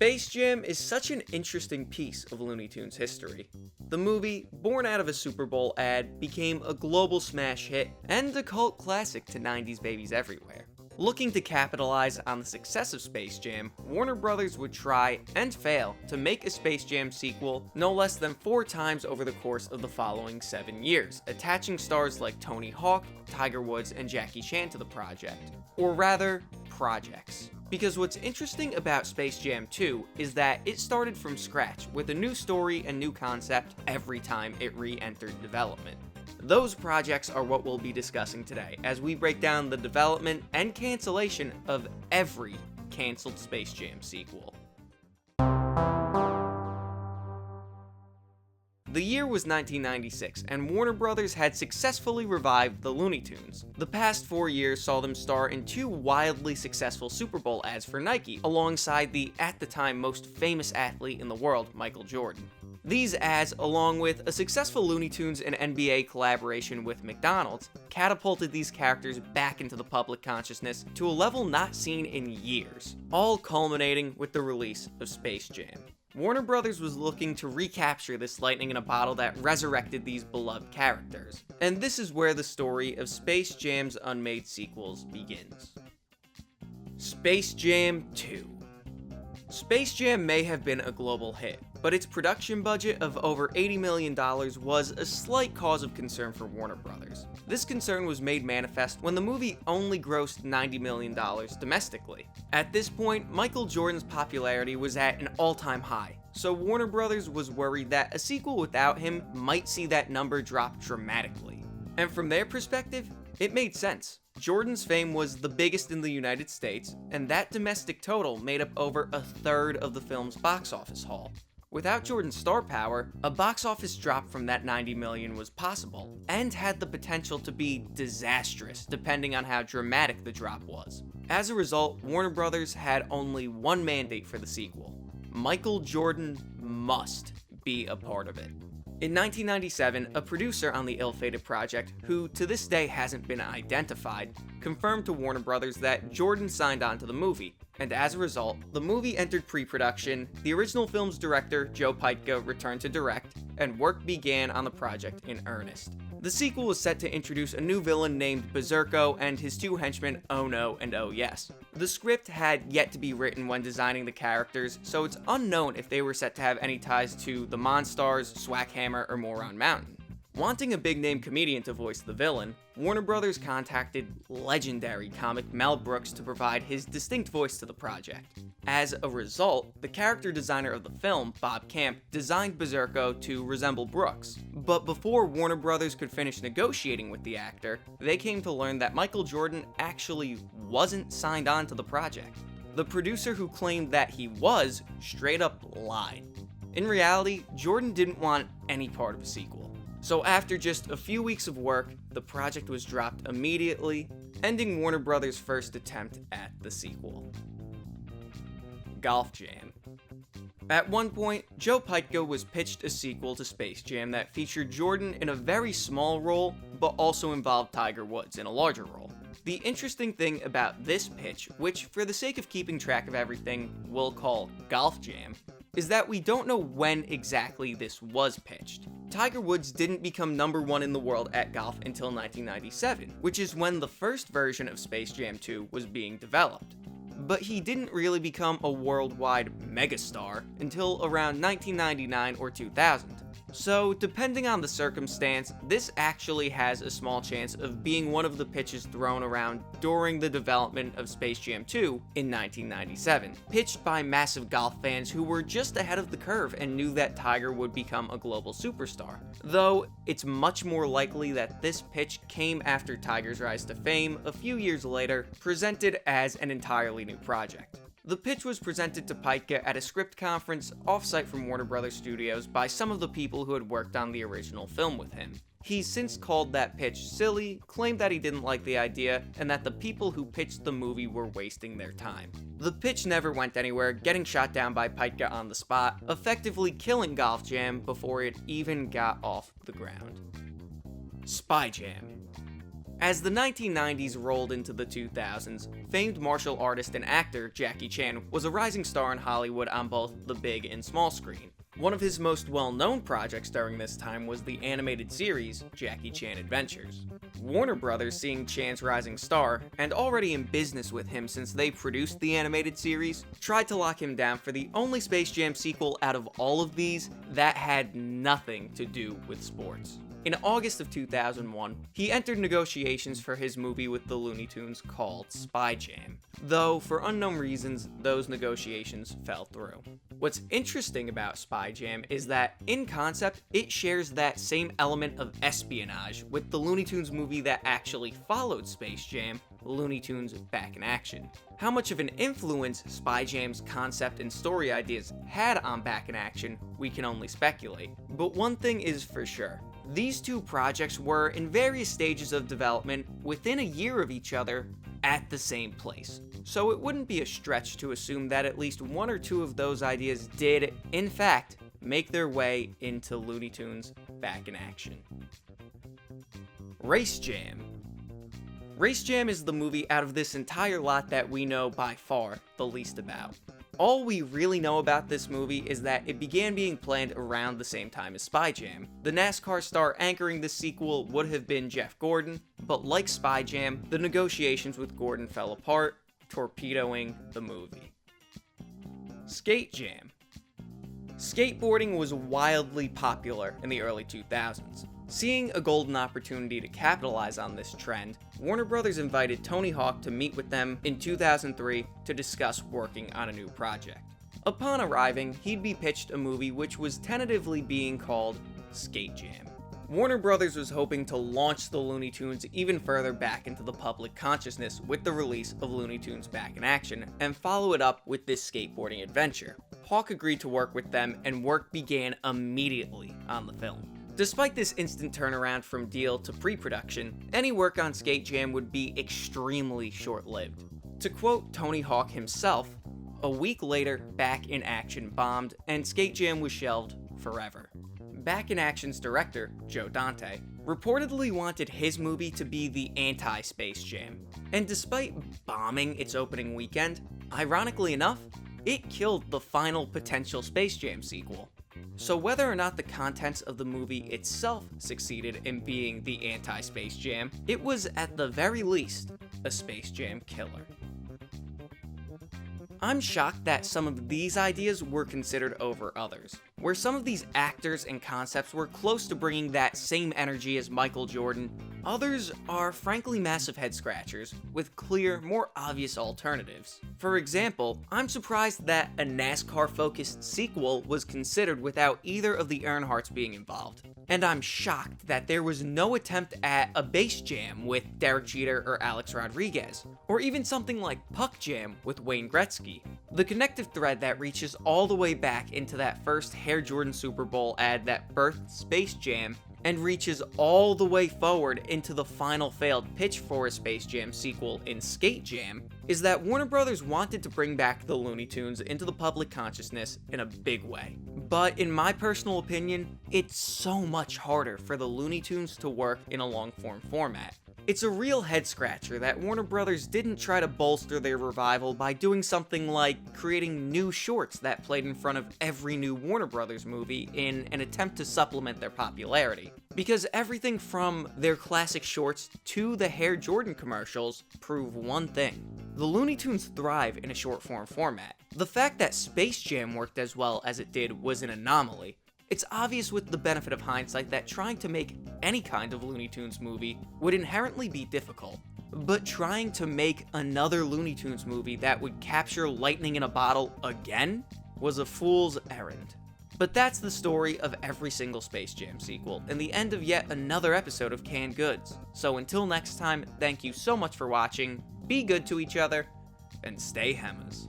Space Jam is such an interesting piece of Looney Tunes history. The movie, born out of a Super Bowl ad, became a global smash hit and a cult classic to 90s babies everywhere. Looking to capitalize on the success of Space Jam, Warner Brothers would try, and fail, to make a Space Jam sequel no less than 4 times over the course of the following 7 years, attaching stars like Tony Hawk, Tiger Woods, and Jackie Chan to the project. Or rather, projects. Because what's interesting about Space Jam 2 is that it started from scratch with a new story and new concept every time it re-entered development. Those projects are what we'll be discussing today as we break down the development and cancellation of every canceled Space Jam sequel. The year was 1996, and Warner Brothers had successfully revived the Looney Tunes. The past 4 years saw them star in 2 wildly successful Super Bowl ads for Nike, alongside the, at the time, most famous athlete in the world, Michael Jordan. These ads, along with a successful Looney Tunes and NBA collaboration with McDonald's, catapulted these characters back into the public consciousness to a level not seen in years, all culminating with the release of Space Jam. Warner Brothers was looking to recapture this lightning in a bottle that resurrected these beloved characters. And this is where the story of Space Jam's unmade sequels begins. Space Jam 2. Space Jam may have been a global hit, but its production budget of over $80 million was a slight cause of concern for Warner Brothers. This concern was made manifest when the movie only grossed $90 million domestically. At this point, Michael Jordan's popularity was at an all-time high, so Warner Brothers was worried that a sequel without him might see that number drop dramatically. And from their perspective, it made sense. Jordan's fame was the biggest in the United States, and that domestic total made up over a third of the film's box office haul. Without Jordan's star power, a box office drop from that $90 million was possible, and had the potential to be disastrous depending on how dramatic the drop was. As a result, Warner Brothers had only one mandate for the sequel: Michael Jordan must be a part of it. In 1997, a producer on the ill-fated project, who to this day hasn't been identified, confirmed to Warner Brothers that Jordan signed on to the movie, and as a result, the movie entered pre-production, the original film's director, Joe Pytka, returned to direct, and work began on the project in earnest. The sequel was set to introduce a new villain named Berserk-O and his 2 henchmen, Oh No and Oh Yes. The script had yet to be written when designing the characters, so it's unknown if they were set to have any ties to the Monstars, Swackhammer, or Moron Mountain. Wanting a big-name comedian to voice the villain, Warner Brothers contacted legendary comic Mel Brooks to provide his distinct voice to the project. As a result, the character designer of the film, Bob Camp, designed Berserk-O to resemble Brooks. But before Warner Brothers could finish negotiating with the actor, they came to learn that Michael Jordan actually wasn't signed on to the project. The producer who claimed that he was straight up lied. In reality, Jordan didn't want any part of a sequel. So after just a few weeks of work, the project was dropped immediately, ending Warner Brothers' first attempt at the sequel. Golf Jam. At one point, Joe Pytka was pitched a sequel to Space Jam that featured Jordan in a very small role, but also involved Tiger Woods in a larger role. The interesting thing about this pitch, which for the sake of keeping track of everything, we'll call Golf Jam, is that we don't know when exactly this was pitched. Tiger Woods didn't become #1 in the world at golf until 1997, which is when the first version of Space Jam 2 was being developed. But he didn't really become a worldwide megastar until around 1999 or 2000. So, depending on the circumstance, this actually has a small chance of being one of the pitches thrown around during the development of Space Jam 2 in 1997, pitched by massive golf fans who were just ahead of the curve and knew that Tiger would become a global superstar. Though, it's much more likely that this pitch came after Tiger's rise to fame a few years later, presented as an entirely new project. The pitch was presented to Pytka at a script conference off-site from Warner Brothers Studios by some of the people who had worked on the original film with him. He's since called that pitch silly, claimed that he didn't like the idea, and that the people who pitched the movie were wasting their time. The pitch never went anywhere, getting shot down by Pytka on the spot, effectively killing Golf Jam before it even got off the ground. Spy Jam. As the 1990s rolled into the 2000s, famed martial artist and actor Jackie Chan was a rising star in Hollywood on both the big and small screen. One of his most well-known projects during this time was the animated series Jackie Chan Adventures. Warner Brothers, seeing Chan's rising star, and already in business with him since they produced the animated series, tried to lock him down for the only Space Jam sequel out of all of these that had nothing to do with sports. In August of 2001, he entered negotiations for his movie with the Looney Tunes called Spy Jam, though for unknown reasons, those negotiations fell through. What's interesting about Spy Jam is that, in concept, it shares that same element of espionage with the Looney Tunes movie that actually followed Space Jam, Looney Tunes Back in Action. How much of an influence Spy Jam's concept and story ideas had on Back in Action, we can only speculate. But one thing is for sure. These two projects were in various stages of development within a year of each other at the same place. So it wouldn't be a stretch to assume that at least one or two of those ideas did, in fact, make their way into Looney Tunes Back in Action. Race Jam. Race Jam is the movie out of this entire lot that we know by far the least about. All we really know about this movie is that it began being planned around the same time as Spy Jam. The NASCAR star anchoring the sequel would have been Jeff Gordon, but like Spy Jam, the negotiations with Gordon fell apart, torpedoing the movie. Skate Jam. Skateboarding was wildly popular in the early 2000s. Seeing a golden opportunity to capitalize on this trend, Warner Brothers invited Tony Hawk to meet with them in 2003 to discuss working on a new project. Upon arriving, he'd be pitched a movie which was tentatively being called Skate Jam. Warner Brothers was hoping to launch the Looney Tunes even further back into the public consciousness with the release of Looney Tunes Back in Action, and follow it up with this skateboarding adventure. Hawk agreed to work with them, and work began immediately on the film. Despite this instant turnaround from deal to pre-production, any work on Skate Jam would be extremely short-lived. To quote Tony Hawk himself, a week later, Back in Action bombed, and Skate Jam was shelved forever. Back in Action's director, Joe Dante, reportedly wanted his movie to be the anti-Space Jam, and despite bombing its opening weekend, ironically enough, it killed the final potential Space Jam sequel. So whether or not the contents of the movie itself succeeded in being the anti-Space Jam, it was at the very least a Space Jam killer. I'm shocked that some of these ideas were considered over others. Where some of these actors and concepts were close to bringing that same energy as Michael Jordan, others are frankly massive head-scratchers with clear, more obvious alternatives. For example, I'm surprised that a NASCAR-focused sequel was considered without either of the Earnhardts being involved. And I'm shocked that there was no attempt at a bass jam with Derek Jeter or Alex Rodriguez, or even something like Puck Jam with Wayne Gretzky. The connective thread that reaches all the way back into that first Air Jordan Super Bowl ad that birthed Space Jam and reaches all the way forward into the final failed pitch for a Space Jam sequel in Skate Jam is that Warner Brothers wanted to bring back the Looney Tunes into the public consciousness in a big way. But in my personal opinion, it's so much harder for the Looney Tunes to work in a long-form format. It's a real head-scratcher that Warner Brothers didn't try to bolster their revival by doing something like creating new shorts that played in front of every new Warner Brothers movie in an attempt to supplement their popularity. Because everything from their classic shorts to the Air Jordan commercials prove one thing. The Looney Tunes thrive in a short-form format. The fact that Space Jam worked as well as it did was an anomaly. It's obvious with the benefit of hindsight that trying to make any kind of Looney Tunes movie would inherently be difficult. But trying to make another Looney Tunes movie that would capture lightning in a bottle again was a fool's errand. But that's the story of every single Space Jam sequel, and the end of yet another episode of Canned Goods. So until next time, thank you so much for watching, be good to each other, and stay Hemmas.